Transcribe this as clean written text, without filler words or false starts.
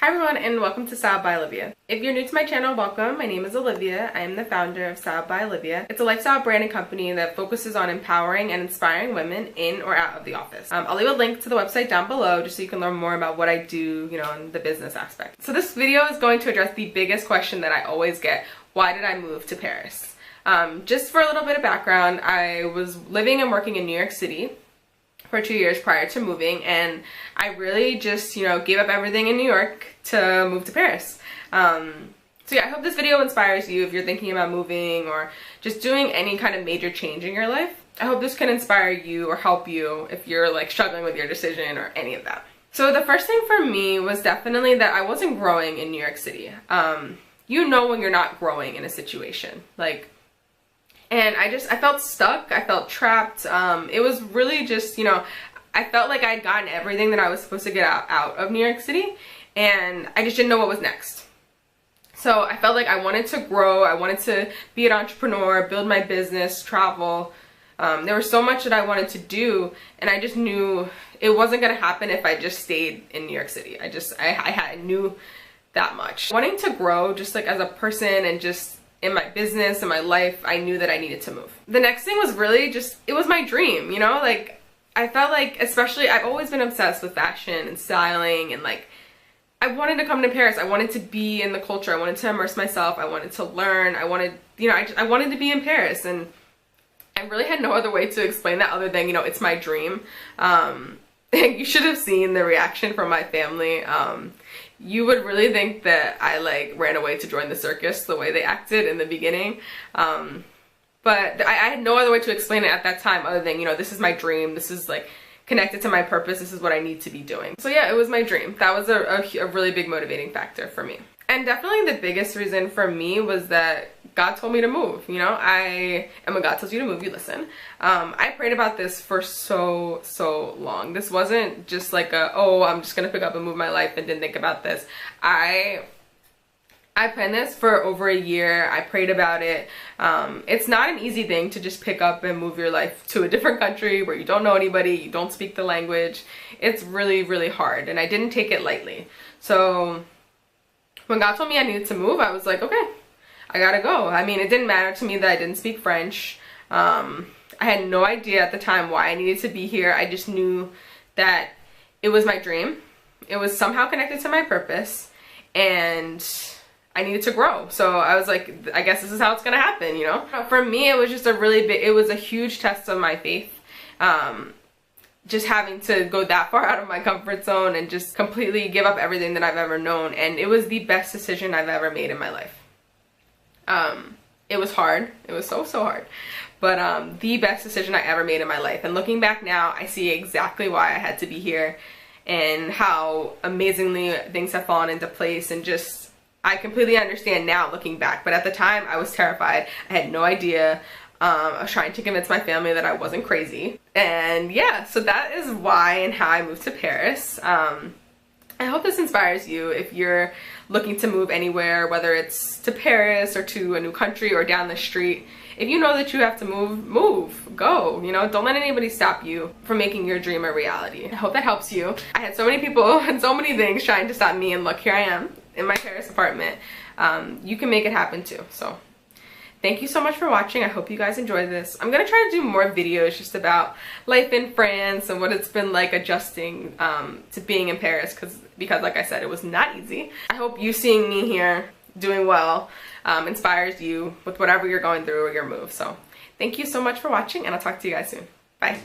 Hi everyone and welcome to Styled by Olivia. If you're new to my channel, welcome. My name is Olivia. I am the founder of Styled by Olivia. It's a lifestyle branding company that focuses on empowering and inspiring women in or out of the office. I'll leave a link to the website down below just so you can learn more about what I do, in the business aspect. So this video is going to address the biggest question that I always get. Why did I move to Paris? Just for a little bit of background, I was living and working in New York City for 2 years prior to moving, and I really just gave up everything in New York to move to Paris. So yeah, I hope this video inspires you if you're thinking about moving or just doing any kind of major change in your life. I hope this can inspire you or help you if you're like struggling with your decision or any of that. So the first thing for me was definitely that I wasn't growing in New York City. You know when you're not growing in a situation, and I felt stuck, I felt trapped. It was really just, I felt like I'd gotten everything that I was supposed to get out of New York City, and I just didn't know what was next. So I felt like I wanted to grow, I wanted to be an entrepreneur, build my business, travel. There was so much that I wanted to do, and I just knew it wasn't gonna happen if I just stayed in New York City. I knew that much. Wanting to grow just like as a person and just in my business and my life, I knew that I needed to move. The next thing was really just, it was my dream, I felt like, especially, I've always been obsessed with fashion and styling, and I wanted to come to Paris. I wanted to be in the culture. I wanted to immerse myself. I wanted to learn. I wanted, I wanted to be in Paris, and I really had no other way to explain that other than, it's my dream. You should have seen the reaction from my family. You would really think that I ran away to join the circus the way they acted in the beginning. But I had no other way to explain it at that time other than, this is my dream. This is connected to my purpose. This is what I need to be doing. So yeah, it was my dream. That was a really big motivating factor for me. And definitely the biggest reason for me was that God told me to move, and when God tells you to move, you listen. I prayed about this for so long. This wasn't just oh, I'm just gonna pick up and move my life and didn't think about this. I planned this for over a year. I prayed about it. It's not an easy thing to just pick up and move your life to a different country where you don't know anybody, you don't speak the language. It's really, really hard, and I didn't take it lightly. So when God told me I needed to move, I was like, okay, I gotta go. I mean, it didn't matter to me that I didn't speak French. I had no idea at the time why I needed to be here. I just knew that it was my dream. It was somehow connected to my purpose, and I needed to grow. So I was like, I guess this is how it's gonna happen, For me, it was just it was a huge test of my faith. Just having to go that far out of my comfort zone and just completely give up everything that I've ever known. And it was the best decision I've ever made in my life. It was hard. It was so hard. But the best decision I ever made in my life. And looking back now, I see exactly why I had to be here and how amazingly things have fallen into place, and just, I completely understand now looking back. But at the time, I was terrified. I had no idea. I was trying to convince my family that I wasn't crazy. And yeah, so that is why and how I moved to Paris. I hope this inspires you if you're looking to move anywhere, whether it's to Paris or to a new country or down the street. If you know that you have to move, go. Don't let anybody stop you from making your dream a reality. I hope that helps you. I had so many people and so many things trying to stop me, and look, here I am in my Paris apartment. You can make it happen too. So thank you so much for watching. I hope you guys enjoyed this. I'm gonna try to do more videos just about life in France and what it's been like adjusting to being in Paris, because like I said, it was not easy. I hope you seeing me here doing well inspires you with whatever you're going through or your move. So thank you so much for watching, and I'll talk to you guys soon. Bye.